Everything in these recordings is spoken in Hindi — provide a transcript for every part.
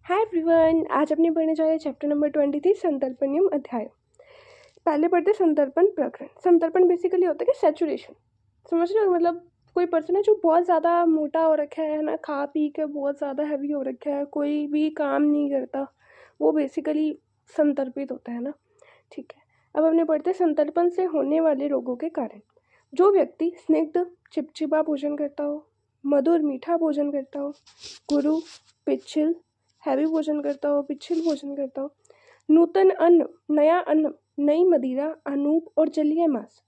हाय एवरीवन, आज अपने पढ़ने जा रहे हैं चैप्टर नंबर 23 संतर्पणियम अध्याय। पहले पढ़ते संतर्पण प्रकरण। संतर्पण बेसिकली होता है कि सैचुरेशन, समझ रहे हो? मतलब कोई पर्सन है जो बहुत ज़्यादा मोटा हो रखा है ना, खा पी के बहुत ज़्यादा हैवी हो रखा है, कोई भी काम नहीं करता, वो बेसिकली संतर्पित होता है ना। ठीक है, अब हमने पढ़ते संतर्पण से होने वाले रोगों के कारण। जो व्यक्ति स्निग्ध चिपचिपा भोजन करता हो, मधुर मीठा भोजन करता हो, गुरु पिच्छिल हैवी भोजन करता हो, पिच्छिल भोजन करता हो, नूतन अन्न, नया अन्न, नई मदिरा, अनूप और जलीय मांस,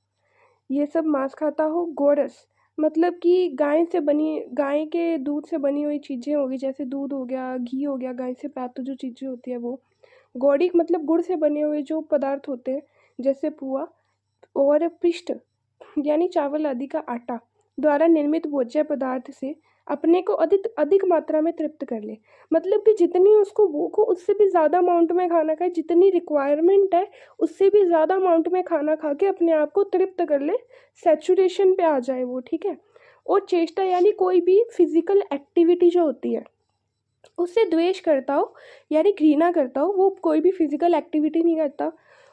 ये सब मांस खाता हो। गोरस मतलब कि गाय के दूध से बनी हुई चीज़ें होगी, जैसे दूध हो गया, घी हो गया, गाय से प्राप्त जो चीज़ें होती है वो। गौड़िक मतलब गुड़ से बने हुए जो पदार्थ होते हैं, जैसे पुआ। और पिष्ट यानी चावल आदि का आटा द्वारा निर्मित भोज्य पदार्थ से अपने को अधिक अधिक मात्रा में तृप्त कर ले। मतलब कि जितनी उसको भूख हो उससे भी ज़्यादा अमाउंट में खाना खाए, जितनी रिक्वायरमेंट है उससे भी ज़्यादा अमाउंट में खाना खा के अपने आप को तृप्त कर ले, सैचुरेशन पे आ जाए वो। ठीक है। और चेष्टा यानी कोई भी फिजिकल एक्टिविटी जो होती है उससे द्वेष करता हो यानी घृणा करता हो, वो कोई भी फिजिकल एक्टिविटी नहीं करता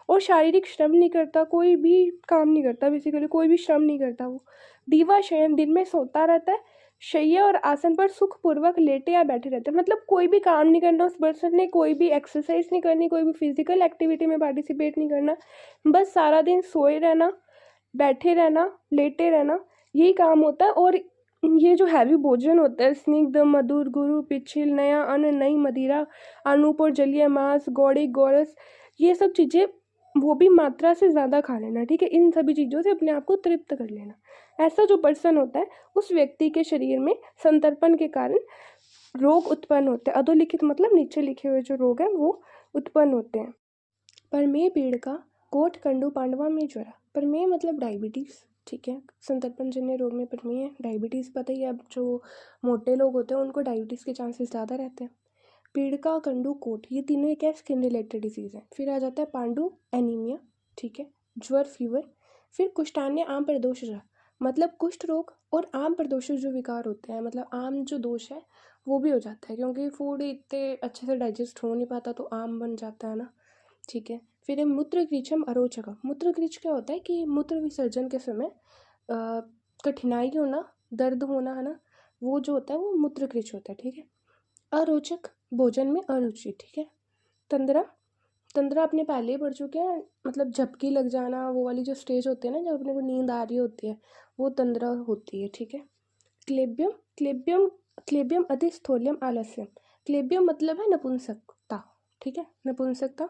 और शारीरिक श्रम नहीं करता, कोई भी काम नहीं करता, बेसिकली कोई भी श्रम नहीं करता वो। दीवा शयन दिन में सोता रहता है, शैया और आसन पर सुखपूर्वक लेटे या बैठे रहते हैं। मतलब कोई भी काम नहीं करना उस पर्सन ने, कोई भी एक्सरसाइज नहीं करनी, कोई भी फिजिकल एक्टिविटी में पार्टिसिपेट नहीं करना, बस सारा दिन सोए रहना, बैठे रहना, लेटे रहना, यही काम होता है। और ये जो हैवी भोजन होता है, स्निग्ध मधुर गुरु पिच्छिल नया अन्न नई मदिरा अनूप और जलीय मांस गौड़ी गोरस, ये सब चीज़ें वो भी मात्रा से ज़्यादा खा लेना। ठीक है, इन सभी चीज़ों से अपने आप को तृप्त कर लेना। ऐसा जो पर्सन होता है उस व्यक्ति के शरीर में संतर्पण के कारण रोग उत्पन्न होते हैं। अधोलिखित मतलब नीचे लिखे हुए जो रोग हैं वो उत्पन्न होते हैं। परमेय पीड़ का कोट कंडू पांडवा में ज्वरा। परमेय मतलब डायबिटीज़। ठीक है, संतर्पण जन्य रोग में परमेय डायबिटीज़, पता ही है, अब जो मोटे लोग होते हैं उनको डायबिटीज़ के चांसेस ज़्यादा रहते हैं। पीड़का कंडू कोट, ये तीनों एक स्किन रिलेटेड डिजीज़ है। फिर आ जाता है पांडु एनीमिया। ठीक है, ज्वर फीवर। फिर कुष्ठान्य आम प्रदोष मतलब कुष्ठ रोग और आम प्रदोष जो विकार होते हैं, मतलब आम जो दोष है वो भी हो जाता है, क्योंकि फूड इतने अच्छे से डाइजेस्ट हो नहीं पाता तो आम बन जाता है ना। ठीक है, फिर है मूत्र कृचम अरोचक। मूत्र कृच क्या होता है कि मूत्र विसर्जन के समय कठिनाई होना, दर्द होना, है ना, वो जो होता है वो मूत्र कृच होता है। ठीक है। अरोचक भोजन में अरुचि। ठीक है। तंद्रा, तंद्रा अपने पहले ही पढ़ चुके हैं, मतलब झपकी लग जाना, वो वाली जो स्टेज होती है ना जब अपने को नींद आ रही होती है, वो तंद्रा होती है। ठीक है। क्लेब्यम, क्लेब्यम क्लेब्यम अधिस्थोल्यम आलस्यम। क्लेब्यम मतलब है नपुंसकता। ठीक है, नपुंसकता।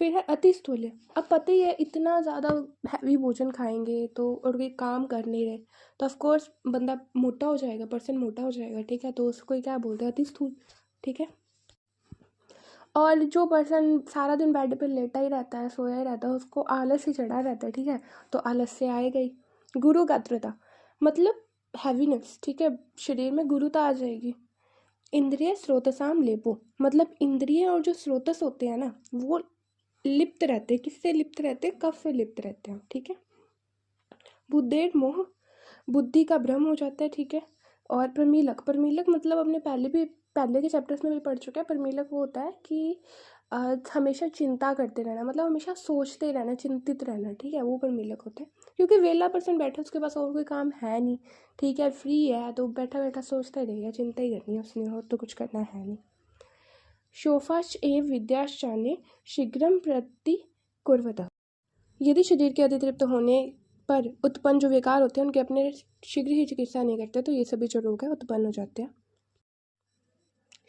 फिर है अतिस्थूल्य। अब पता ही है इतना ज़्यादा हैवी भोजन खाएंगे तो और कोई काम कर नहीं रहे तो ऑफ कोर्स बंदा मोटा हो जाएगा, पर्सन मोटा हो जाएगा। ठीक है, तो उसको क्या बोलते हैं, अतिस्थूल। ठीक है। और जो पर्सन सारा दिन बेड पे लेटा ही रहता है, सोया ही रहता है, उसको आलस ही चढ़ा रहता है। ठीक है, तो आलस से आएगा ही। गुरु गात्रता मतलब हैवीनेस। ठीक है, शरीर में गुरुता आ जाएगी। इंद्रिय स्रोतसाम लेपो मतलब इंद्रिय और जो स्रोतस होते हैं ना वो लिप्त रहते हैं। किससे लिप्त रहते हैं? कफ से लिप्त रहते हैं। ठीक है। बुद्धेर मोह, बुद्धि का भ्रम हो जाता है। ठीक है। और प्रमीलक, प्रमीलक मतलब अपने पहले के चैप्टर्स में भी पढ़ चुके हैं। प्रमीलक वो होता है कि हमेशा चिंता करते रहना, मतलब हमेशा सोचते रहना, चिंतित रहना। ठीक है, वो प्रमीलक होता है, क्योंकि वेला पर्सन बैठा उसके पास और कोई काम है नहीं। ठीक है, फ्री है तो बैठा बैठा सोचता ही रहेगा, चिंता ही करनी है उसने, और तो कुछ करना है नहीं। शोफाच एव विद्याश्चान्य शीघ्रम प्रति कुर्वतः, यदि शरीर के अतितृप्त होने पर उत्पन्न जो विकार होते हैं उनके अपने शीघ्र ही चिकित्सा नहीं करते तो ये सभी जो रोग है उत्पन्न हो जाते हैं।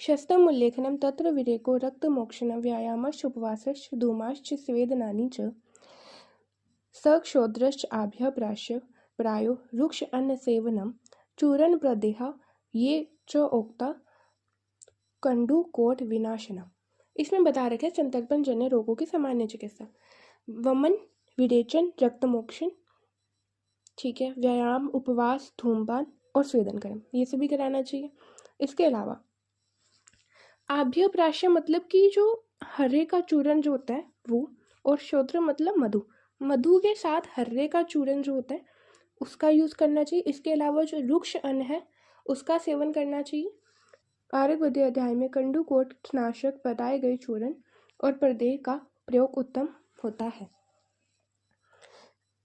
शस्तम उल्लेखनम तत्र विरेको रक्तमोक्षण व्यायामश्च उपवासश्च धूमाश्च स्वेदनानि च सक्षोद्रश्च आभ्यप्राश्य प्रायो रुक्ष अन्न सेवनम चूर्ण प्रदेह ये च उक्ता कंडू कोट विनाशनम। इसमें बता रखे संतर्पण जन्य रोगों की सामान्य चिकित्सा। वमन, विरेचन, रक्तमोक्षण, ठीक है, व्यायाम, उपवास, धूमपान और स्वेदन कर्म, ये सभी कराना चाहिए। इसके अलावा आभ्यप्राश्य मतलब कि जो हर्रे का चूर्ण जो होता है वो, और श्रोत्र मतलब मधु, मधु के साथ हर्रे का चूर्ण जो होता है उसका यूज़ करना चाहिए। इसके अलावा जो रुक्ष अन्न है उसका सेवन करना चाहिए। आर्यवद्य अध्याय में कंडू कोटनाशक बताए गए चूर्ण और प्रदेह का प्रयोग उत्तम होता है।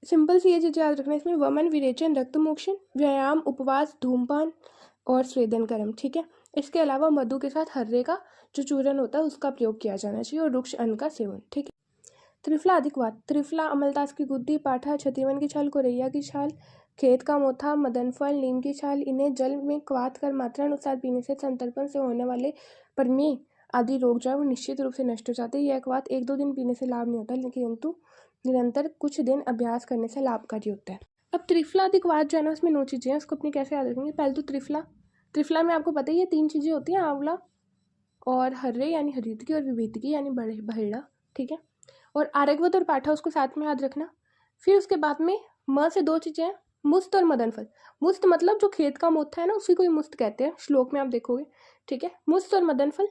सिंपल सी ये चीज़ याद रखना, इसमें वमन, विरेचन, रक्तमोक्षण, व्यायाम, उपवास, धूमपान और स्वेदन कर्म, ठीक है। इसके अलावा मधु के साथ हर्रे का जो चूर्ण होता है उसका प्रयोग किया जाना चाहिए और वृक्ष अन्न का सेवन, ठीक है। त्रिफला अधिकवात, त्रिफला, अमलतास की गुद्दी, पाठा, छतीवन की छाल, कोरैया की छाल, खेत का मोथा, मदनफल, नीम की छाल, इन्हें जल में क्वाथ कर मात्रा अनुसार पीने से संतर्पण से होने वाले प्रमेह आदि रोग जो है वो निश्चित रूप से नष्ट हो जाते हैं। यह क्वाथ 1-2 दिन पीने से लाभ नहीं होता, लेकिन किंतु निरंतर कुछ दिन अभ्यास करने से लाभकारी होता है। अब त्रिफला अधिकवात जो है ना, उसमें 9 चीज़ें हैं, उसको अपनी कैसे याद रखेंगे। पहले तो त्रिफला में आपको पता ही है 3 चीज़ें होती हैं, आंवला और हर्रे यानी हरितकी और विभीतकी यानी बहेड़ा, ठीक है। और आर्यवत और पाठा उसको साथ में याद रखना। फिर उसके बाद में म से 2 चीज़ें हैं, मुस्त और मदनफल। मुस्त मतलब जो खेत का मोथा है ना, उसी को ही मुस्त कहते हैं, श्लोक में आप देखोगे, ठीक है। मुस्त और मदनफल,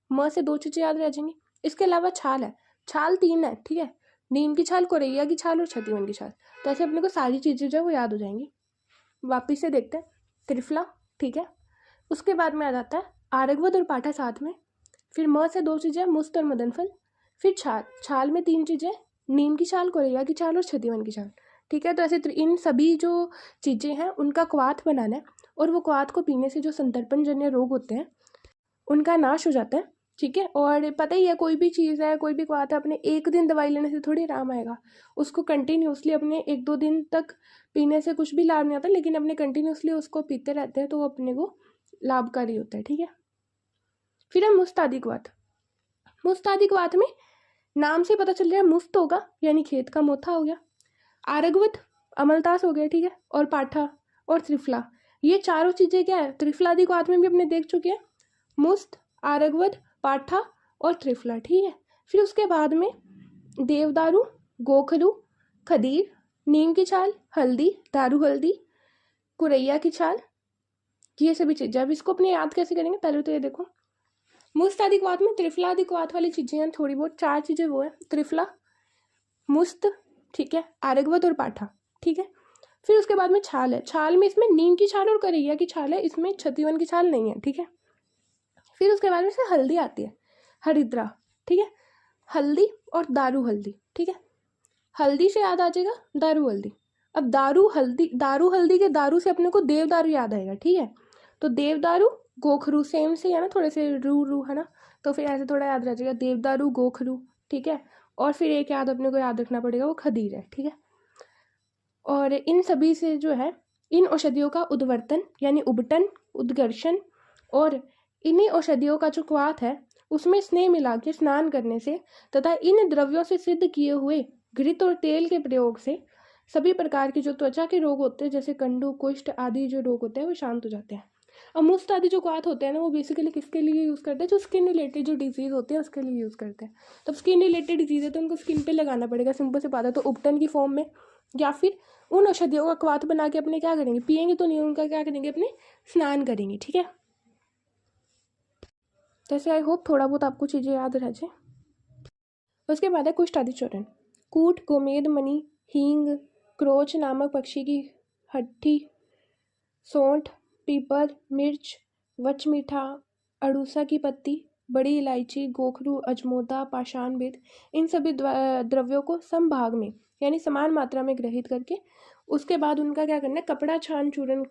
म से 2 चीज़ें याद रह जाएंगी। इसके अलावा छाल है, छाल 3 है, ठीक है। नीम की छाल, कोरैया की छाल और छतीवन की छाल। तो ऐसे अपने को सारी चीज़ें जो है वो याद हो जाएंगी। वापिस से देखते हैं, त्रिफला, ठीक है। उसके बाद में आ जाता है आर्यवत और पाठा साथ में। फिर म से 2 चीज़ें, मुस्त और मदनफल। फिर छाल में 3 चीज़ें, नीम की छाल, कोरैया की छाल और छतीवन की छाल, ठीक है। तो ऐसे इन सभी जो चीज़ें हैं उनका क्वाथ बनाना है और वो क्वाथ को पीने से जो संतर्पण जन्य रोग होते हैं उनका नाश हो जाता है, ठीक है। और पता ही है कोई भी चीज़ है, कोई भी क्वाथ है, अपने एक दिन दवाई लेने से थोड़ी आराम आएगा। उसको कंटिन्यूसली अपने 1-2 दिन तक पीने से कुछ भी लाभ नहीं आता, लेकिन अपने कंटिन्यूसली उसको पीते रहते हैं तो वो अपने को लाभकारी होता है, ठीक है। फिर है मुस्तादिक्वाथ। मुस्तादिक्वाथ में नाम से पता चल रहा है मुस्त होगा यानी खेत का मोथा हो गया, आर्यवत अमलतास हो गया, ठीक है, और पाठा और त्रिफला, ये चारों चीज़ें क्या है त्रिफलादिक्वाथ में भी अपने देख चुके हैं, मुस्त, आर्यवत, पाठा और त्रिफला, ठीक है। फिर उसके बाद में देवदारू, गोखरू, खदीर, नीम की छाल, हल्दी, दारू हल्दी, कुरैया की छाल, ये सभी चीज़ें। अब इसको अपने याद कैसे करेंगे, पहले तो ये देखो, मुस्त अधिकवात में त्रिफला अधिकवात वाली चीज़ें हैं थोड़ी बहुत, 4 चीज़ें वो है, त्रिफला, मुस्त, ठीक है, आर्यवत और पाठा, ठीक है। फिर उसके बाद में छाल है, छाल में इसमें नीम की छाल और करैया की छाल है, इसमें छतीवन की छाल नहीं है, ठीक है। फिर उसके बाद में से हल्दी आती है, हरिद्रा, ठीक है, हल्दी और दारू हल्दी, ठीक है। हल्दी से याद आ जाएगा दारू हल्दी। अब दारू हल्दी के दारू से अपने को देवदारू याद आएगा, ठीक है। तो देवदारू, गोखरू सेम से है ना, थोड़े से रू है ना, तो फिर ऐसे थोड़ा याद रह जाएगा देवदारू, गोखरू, ठीक है। और फिर एक याद अपने को याद रखना पड़ेगा, वो खदीर है, ठीक है। और इन सभी से जो है इन औषधियों का उद्वर्तन यानी उबटन, उद्गर्षण और इन्हीं औषधियों का जो क्वाथ है उसमें स्नेह मिला के स्नान करने से तथा इन द्रव्यों से सिद्ध किए हुए घृत और तेल के प्रयोग से सभी प्रकार के जो त्वचा के रोग होते हैं जैसे कंडू, कुष्ठ आदि जो रोग होते हैं वो शांत हो जाते हैं। अब मुस्त आदि जो क्वाथ होते हैं ना, वो बेसिकली किसके लिए यूज़ करते हैं, जो स्किन रिलेटेड जो डिजीज़ होते हैं उसके लिए यूज़ करते हैं। तो स्किन रिलेटेड डिजीज़ है तो उनको स्किन पे लगाना पड़ेगा, सिंपल से बात है, तो उपटन की फॉर्म में, या फिर उन औषधियों का क्वाथ बना के अपने क्या करेंगे, पियेंगे तो नहीं, उनका क्या करेंगे, अपने स्नान करेंगे, ठीक है। जैसे आई होप थोड़ा बहुत आपको चीज़ें याद रह जाए। उसके बाद है कुष्ठ आदि चूर्ण। कूट, गोमेद मणि, हींग, क्रोच नामक पक्षी की हड्डी, सौंठ, पीपर, मिर्च, वचमीठा, अड़ूसा की पत्ती, बड़ी इलायची, गोखरू, अजमोदा, पाषाण बेद, इन सभी द्रव्यों को समभाग में यानी समान मात्रा में ग्रहित करके उसके बाद उनका क्या करना है, कपड़ा छान चूर्ण,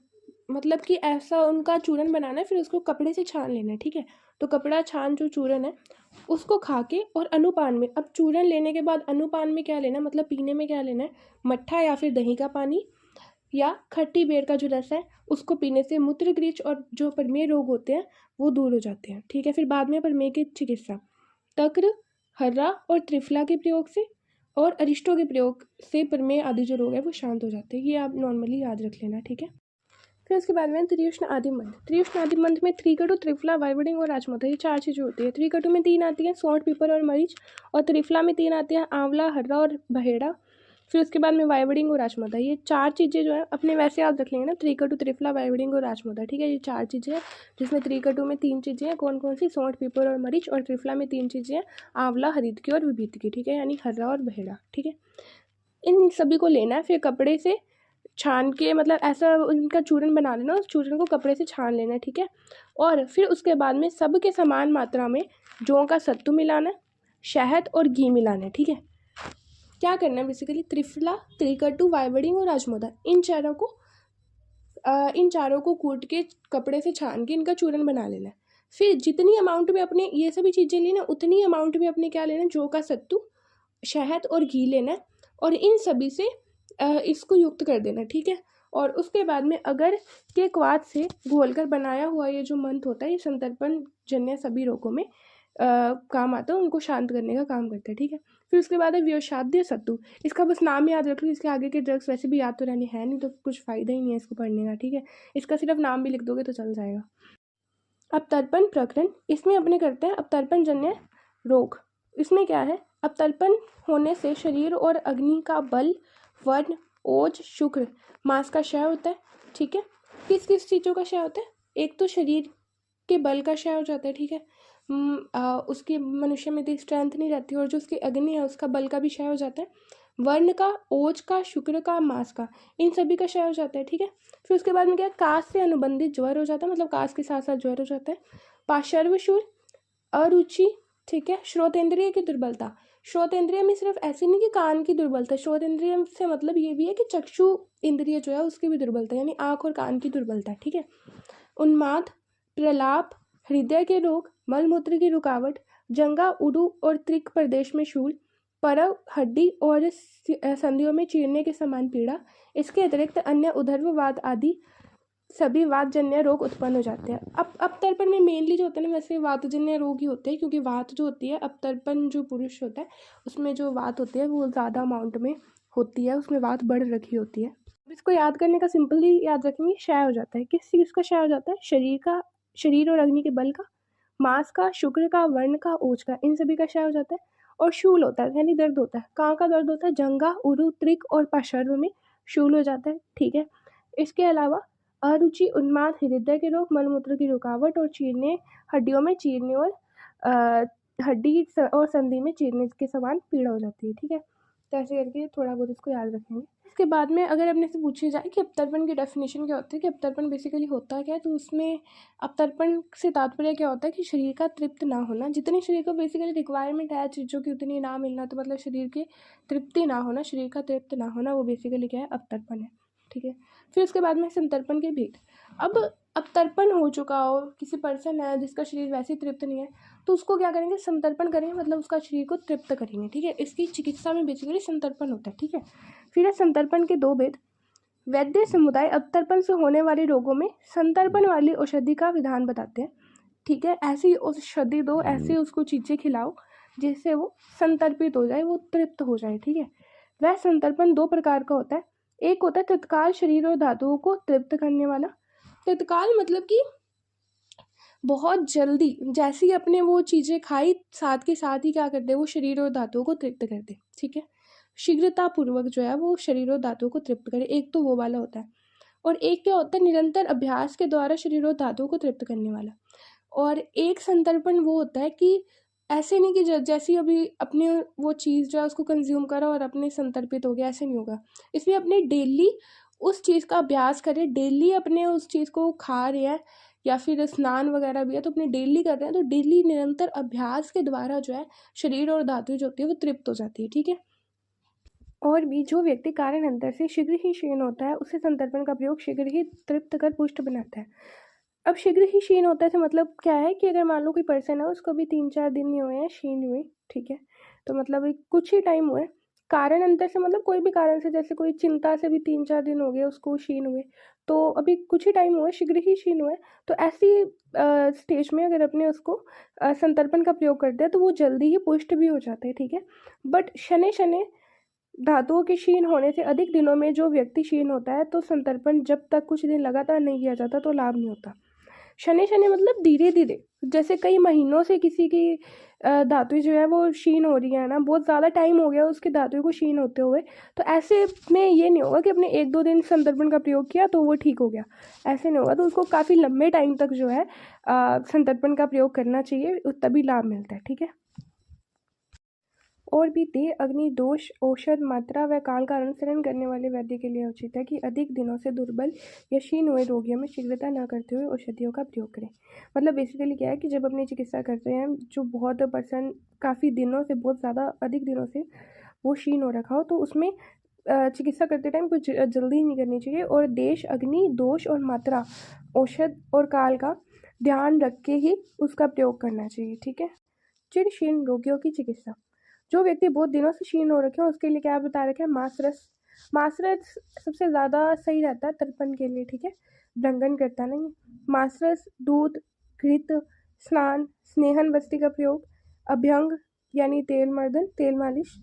मतलब कि ऐसा उनका चूर्ण बनाना है, फिर उसको कपड़े से छान लेना है, ठीक है। तो कपड़ा छान जो चूर्ण है उसको खा के और अनुपान में, अब चूर्ण लेने के बाद अनुपान में क्या लेना, मतलब पीने में क्या लेना है, मट्ठा या फिर दही का पानी या खट्टी बेर का जो रस है उसको पीने से मूत्रग्रीच और जो प्रमेह रोग होते हैं वो दूर हो जाते हैं, ठीक है। फिर बाद में प्रमेह की चिकित्सा तक्र, हर्रा और त्रिफला के प्रयोग से और अरिष्टों के प्रयोग से प्रमेह आदि जो रोग है वो शांत हो जाते हैं। ये आप नॉर्मली याद रख लेना, ठीक है। फिर उसके बाद में त्रियुष्ण आदि मंत्र। त्रियुष्ण आदि मंत्र में त्रिकटु, त्रिफला, वाइवडिंग और राजमाता, ये 4 चीज़ें होती है। त्रिकटु में 3 आती हैं, सौंठ, पीपर और मरीच, और त्रिफला में 3 आती हैं, आंवला, हर्रा और बहेड़ा। फिर उसके बाद में वाइवडिंग और राजमाता, ये 4 चीज़ें जो है अपने वैसे याद रख लेंगे ना, त्रिकटु, त्रिफला, वाइवडिंग और राजमाता, ठीक है। ये 4 चीज़ें हैं, जिसमें त्रिकटु में 3 चीज़ें हैं, कौन कौन सी, सौंठ, पीपर और मरीच, और त्रिफला में 3 चीज़ें हैं, आंवला, हरितकी और विभीतकी, ठीक है, यानी हर्रा और बहेड़ा, ठीक है। इन सभी को लेना है, फिर कपड़े से छान के, मतलब ऐसा उनका चूर्ण बना लेना, उस चूर्ण को कपड़े से छान लेना है, ठीक है। और फिर उसके बाद में सब के समान मात्रा में जौ का सत्तू मिलाना है, शहद और घी मिलाना है। ठीक है, क्या करना है बेसिकली, त्रिफला, त्रिकटु, वाइवडिंग और राजमोदा, इन चारों को कूट के कपड़े से छान के इनका चूरन बना लेना है। फिर जितनी अमाउंट में अपने ये सभी चीज़ें लेना, उतनी अमाउंट में अपने क्या लेना, जौ का सत्तू, शहद और घी लेना है और इन सभी से इसको युक्त कर देना। ठीक है, और उसके बाद में अगर के क्वाथ से घोलकर बनाया हुआ ये जो मंत्र होता है, ये संतर्पण जन्य सभी रोगों में काम आता है, उनको शांत करने का काम करता है। ठीक है, फिर उसके बाद है व्योषाद्य सत्तु। इसका बस नाम याद रख लो, इसके आगे के ड्रग्स वैसे भी याद तो रहने हैं नहीं, तो कुछ फ़ायदा ही नहीं है इसको पढ़ने का। ठीक है, इसका सिर्फ नाम भी लिख दोगे तो चल जाएगा। अपतर्पण प्रकरण, इसमें अपने करते हैं अपतर्पण जन्य रोग। इसमें क्या है, अपतर्पण होने से शरीर और अग्नि का बल, वर्ण, ओज, शुक्र, मांस का क्षय होता है। ठीक है, किस किस चीज़ों का क्षय होता है, एक तो शरीर के बल का क्षय हो जाता है। ठीक है, उसकी मनुष्य में इतनी स्ट्रेंथ नहीं रहती, और जो उसकी अग्नि है उसका बल का भी क्षय हो जाता है। वर्ण का, ओज का, शुक्र का, मांस का, इन सभी का क्षय हो जाता है। ठीक है, फिर उसके बाद में क्या, काश से अनुबंधित ज्वर हो जाता है, मतलब काश के साथ साथ ज्वर हो जाता है। पार्श्वशूल, अरुचि, ठीक है, श्रोतेंद्रिय की दुर्बलता। श्रोतेंद्रिय में सिर्फ ऐसे नहीं कि कान की दुर्बलता, श्रोतेंद्रिय से मतलब ये भी है कि चक्षु इंद्रिय जो है उसकी भी दुर्बलता, यानी आँख और कान की दुर्बलता। ठीक है, उन्माद, प्रलाप, हृदय के रोग, मलमूत्र की रुकावट, जंगा, उडु और त्रिक प्रदेश में शूल, परव, हड्डी और संधियों में चीरने के समान पीड़ा। इसके अतिरिक्त अन्य उदरवात आदि सभी वातजन्य रोग उत्पन्न हो जाते हैं। अब अपतर्पण में मेनली जो होता है ना, वैसे वातजन्य रोग ही होते हैं, क्योंकि वात जो होती है, अपतर्पण जो पुरुष होता है उसमें जो वात होती है वो ज़्यादा अमाउंट में होती है, उसमें वात बढ़ रखी होती है। इसको याद करने का सिंपली याद रखेंगे, क्षय हो जाता है। किस चीज़ का क्षय हो जाता है, शरीर और अग्नि के बल का, मांस का, शुक्र का, वर्ण का, ओज का, इन सभी का क्षय हो जाता है। और शूल होता है, यानी दर्द होता है। कहाँ का दर्द होता है, जंगा, उरु, त्रिक और पार्श्व में शूल हो जाता है। ठीक है, इसके अलावा अरुचि, उन्माद, हृदय के रोग, मलमूत्र की रुकावट और चीरने, हड्डियों में चीरने और हड्डी और संधि में चीरने के समान पीड़ा हो जाती है। ठीक है, तो ऐसे करके थोड़ा बहुत इसको याद रखेंगे। इसके बाद में अगर अपने से पूछी जाए कि अपतर्पण की डेफिनेशन क्या होती है, कि अपतर्पण बेसिकली होता क्या है, तो उसमें अपतर्पण से तात्पर्य क्या होता है कि शरीर का तृप्त ना होना, जितनी शरीर को बेसिकली रिक्वायरमेंट है चीज़ों की उतनी ना मिलना, तो मतलब शरीर की तृप्ति ना होना, शरीर का तृप्त ना होना, वो बेसिकली क्या है, अपतर्पण है। ठीक है, फिर उसके बाद में संतर्पण के भेद। अब अपतर्पण हो चुका हो, किसी पर्सन है जिसका शरीर वैसे ही तृप्त नहीं है, तो उसको क्या करेंगे, संतर्पण करेंगे, मतलब उसका शरीर को तृप्त करेंगे। ठीक है, इसकी चिकित्सा में बेसिकली संतर्पण होता है। ठीक है, फिर है संतर्पण के दो भेद। वैद्य समुदाय अपतर्पण से होने वाले रोगों में संतर्पण वाली औषधि का विधान बताते हैं। ठीक है, ऐसी औषधि दो, ऐसे उसको चीज़ें खिलाओ जिससे वो संतर्पित हो जाए, वो तृप्त हो जाए। ठीक है, वह संतर्पण दो प्रकार का होता है। एक होता है तत्काल शरीर और धातुओं को तृप्त करने वाला। तत्काल मतलब कि बहुत जल्दी, जैसे ही अपने वो चीज़ें खाई साथ के साथ ही क्या कर दे, वो शरीर और धातुओं को तृप्त कर दे। ठीक है, शीघ्रतापूर्वक जो है वो शरीर और धातुओं को तृप्त करे, एक तो वो वाला होता है। और एक क्या होता है, निरंतर अभ्यास के द्वारा शरीर और धातुओं को तृप्त करने वाला। और एक संतर्पण वो होता है कि ऐसे नहीं कि जैसे अभी अपने वो चीज़ जो है उसको कंज्यूम करा और अपने संतर्पित हो गया, ऐसे नहीं होगा। इसमें अपने डेली उस चीज़ का अभ्यास करें, डेली अपने उस चीज़ को खा रहे हैं, या फिर स्नान वगैरह भी है तो अपने डेली कर रहे हैं, तो डेली निरंतर अभ्यास के द्वारा जो है शरीर और धातु जो होती है वो तृप्त हो जाती है। ठीक है, और भी जो व्यक्ति कारण अंतर से शीघ्र ही क्षीण होता है, उसे संतर्पण का प्रयोग शीघ्र ही तृप्त कर पुष्ट बनाता है। अब शीघ्र ही क्षीण होता है तो मतलब क्या है कि अगर मान लो कोई पर्सन है, उसको भी 3-4 दिन नहीं हुए हैं क्षीण हुए, ठीक है, तो मतलब एक कुछ ही टाइम हुए। कारण अंतर से मतलब कोई भी कारण से, जैसे कोई चिंता से भी 3-4 दिन हो गए उसको क्षीण हुए, तो अभी कुछ ही टाइम हुआ, शीघ्र ही क्षीण हुए, तो ऐसी स्टेज में अगर अपने उसको संतर्पण का प्रयोग करते हैं तो वो जल्दी ही पुष्ट भी हो जाते हैं। ठीक है, बट शनै शनै धातुओं के क्षीण होने से अधिक दिनों में जो व्यक्ति क्षीण होता है, तो संतर्पण जब तक कुछ दिन लगातार नहीं किया जाता तो लाभ नहीं होता। शनै शनै मतलब धीरे धीरे, जैसे कई महीनों से किसी की धातु जो है वो क्षीण हो रही है ना, बहुत ज़्यादा टाइम हो गया उसकी धातु को क्षीण होते हुए, तो ऐसे में ये नहीं होगा कि अपने 1-2 दिन संतर्पण का प्रयोग किया तो वो ठीक हो गया, ऐसे नहीं होगा। तो उसको काफ़ी लंबे टाइम तक जो है संतर्पण का प्रयोग करना चाहिए, तभी लाभ मिलता है। ठीक है, और भी देह अग्नि दोष औषध मात्रा व काल का अनुसरण करने वाले वैद्य के लिए उचित है कि अधिक दिनों से दुर्बल या क्षीण हुए रोगियों में शीघ्रता न करते हुए औषधियों का प्रयोग करें। मतलब बेसिकली क्या है कि जब अपनी चिकित्सा करते हैं, जो बहुत पर्सन काफ़ी दिनों से, बहुत ज़्यादा अधिक दिनों से वो क्षीण हो रखा हो, तो उसमें चिकित्सा करते टाइम कुछ जल्दी नहीं करनी चाहिए और देश अग्नि दोष और मात्रा औषध और काल का ध्यान रख के ही उसका प्रयोग करना चाहिए। ठीक है। चिर क्षीण रोगियों की चिकित्सा। जो व्यक्ति बहुत दिनों से क्षीण हो रखे हैं उसके लिए क्या बता रखे हैं, मांसरस। मांसरस सबसे ज़्यादा सही रहता है तर्पण के लिए। ठीक है, भ्रंगन करता नहीं। मांसरस, दूध, घृत, स्नान, स्नेहन बस्ती का प्रयोग, अभ्यंग यानी तेल मर्दन, तेल मालिश,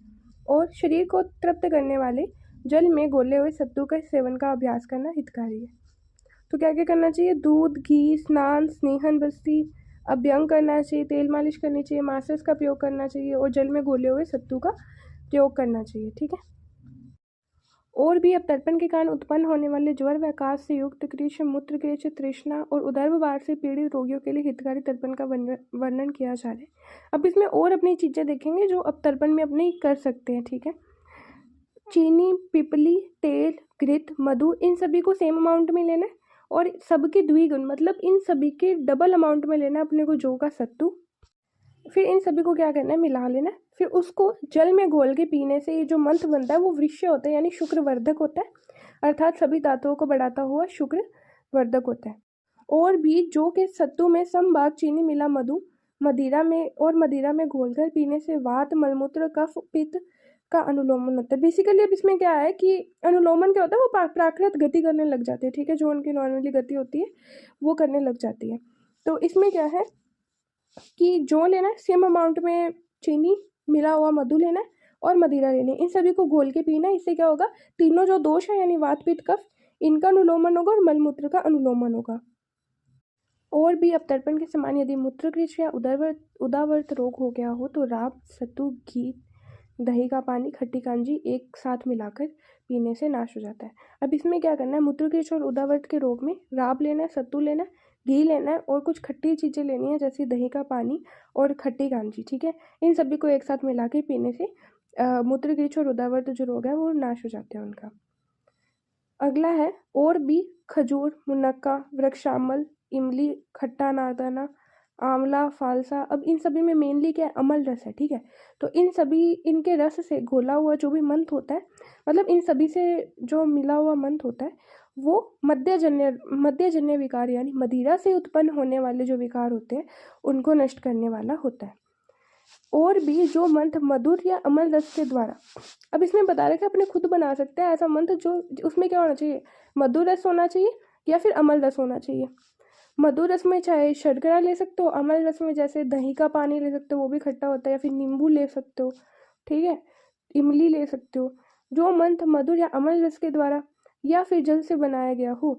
और शरीर को तृप्त करने वाले जल में घोले हुए सत्तू का सेवन का अभ्यास करना हितकारी है। तो क्या क्या करना चाहिए, दूध, घी, स्नान, स्नेहन बस्ती, अभ्यंग करना चाहिए, तेल मालिश करनी चाहिए, मासस का प्रयोग करना चाहिए और जल में घोले हुए सत्तू का प्रयोग करना चाहिए। ठीक है। और भी अब तर्पण के कारण उत्पन्न होने वाले ज्वर व आकाश से युक्त कृष, मूत्र कृष, तृष्णा और उदर बार से पीड़ित रोगियों के लिए हितकारी तर्पण का वर्णन किया जा रहा है। अब इसमें और अपनी चीज़ें देखेंगे जो अब तर्पण में अपने कर सकते हैं। ठीक है। चीनी, पिपली, तेल, घृत, मधु, इन सभी को सेम अमाउंट में लेना है और सबके द्विगुण, मतलब इन सभी के डबल अमाउंट में लेना है अपने को जौ का सत्तू। फिर इन सभी को क्या करना है, मिला लेना है। फिर उसको जल में घोल के पीने से ये जो मंत्र बनता है वो वृक्ष होता है, यानी शुक्रवर्धक होता है, अर्थात सभी धातुओं को बढ़ाता हुआ शुक्रवर्धक होता है। और भी जौ के सत्तू में समभाग चीनी मिला मधु मदिरा में घोलकर पीने से वात, मलमूत्र, कफ, पित्त का अनुलोमन होता है। बेसिकली अब इसमें क्या है कि अनुलोमन क्या होता है, वो प्राकृत गति करने लग जाते हैं। ठीक है, जो उनकी नॉर्मली गति होती है वो करने लग जाती है। तो इसमें क्या है कि जो लेना है सेम अमाउंट में चीनी मिला हुआ मधु लेना है और मदिरा लेनी है, इन सभी को घोल के पीना है। इससे क्या होगा, तीनों जो दोष है यानी वात, पित्त, कफ, इनका अनुलोमन होगा और मलमूत्र का अनुलोमन होगा। और भी अब तर्पण के समान यदि मूत्रकृष या उदावर्त रोग हो गया हो तो राब, सत्तू, घी, दही का पानी, खट्टी कांजी एक साथ मिलाकर पीने से नाश हो जाता है। अब इसमें क्या करना है, मूत्रकृष और उदावर्त के रोग में राब लेना है, सत्तू लेना है, घी लेना है और कुछ खट्टी चीज़ें लेनी है जैसे दही का पानी और खट्टी कांजी। ठीक है, इन सभी को एक साथ मिला के पीने से मूत्रकृष और उदावर्त जो रोग है वो नाश हो जाते हैं उनका। अगला है और भी खजूर, मुनक्का, वृक्षामल, इमली, खट्टा नारदाना, आंवला, फालसा। अब इन सभी में मेनली क्या है, अमल रस है। ठीक है, तो इन सभी इनके रस से घोला हुआ जो भी मंत्र होता है, मतलब इन सभी से जो मिला हुआ मंत्र होता है वो मध्यजन्य विकार यानी मदिरा से उत्पन्न होने वाले जो विकार होते हैं उनको नष्ट करने वाला होता है। और भी जो मंत्र मधुर या अमल रस के द्वारा, अब इसमें बता रहे थे अपने खुद बना सकते हैं ऐसा मंत्र जो उसमें क्या होना चाहिए, मधुर रस होना चाहिए या फिर अमल रस होना चाहिए। मधुर रस में चाहे शर्करा ले सकते हो, अमल रस में जैसे दही का पानी ले सकते हो वो भी खट्टा होता है, या फिर नींबू ले सकते हो। ठीक है, इमली ले सकते हो। जो मंत्र मधुर या अमल रस के द्वारा या फिर जल से बनाया गया हो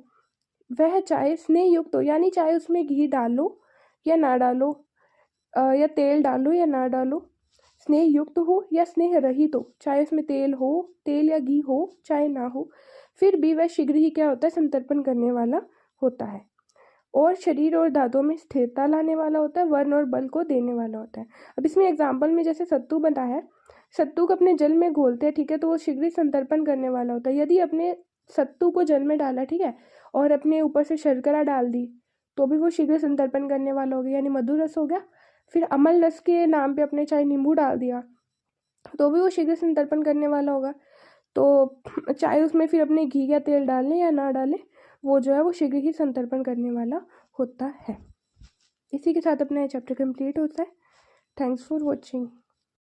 वह चाहे स्नेह युक्त हो, यानी चाहे उसमें घी डालो या ना डालो, या तेल डालो या ना डालो, स्नेह युक्त हो या स्नेह रहित हो, चाहे उसमें तेल या घी हो चाहे ना हो, फिर भी वह शीघ्र ही क्या होता है, संतर्पण करने वाला होता है और शरीर और दांतों में स्थिरता लाने वाला होता है, वर्ण और बल को देने वाला होता है। अब इसमें एग्जाम्पल में जैसे सत्तू बताया है, सत्तू को अपने जल में घोलते हैं। ठीक है, तो वो शीघ्र संतर्पण करने वाला होता है। यदि अपने सत्तू को जल में डाला, ठीक है, और अपने ऊपर से शर्करा डाल दी तो भी वो शीघ्र संतर्पण करने वाला हो गया, यानी मधुर रस हो गया। फिर अमल रस के नाम पे अपने चाहे नींबू डाल दिया तो भी वो शीघ्र संतर्पण करने वाला होगा। तो चाहे उसमें फिर अपने घी या तेल डालें या ना डालें, वो जो है वो शीघ्र ही संतर्पण करने वाला होता है। इसी के साथ अपना चैप्टर कंप्लीट होता है। Thanks for watching.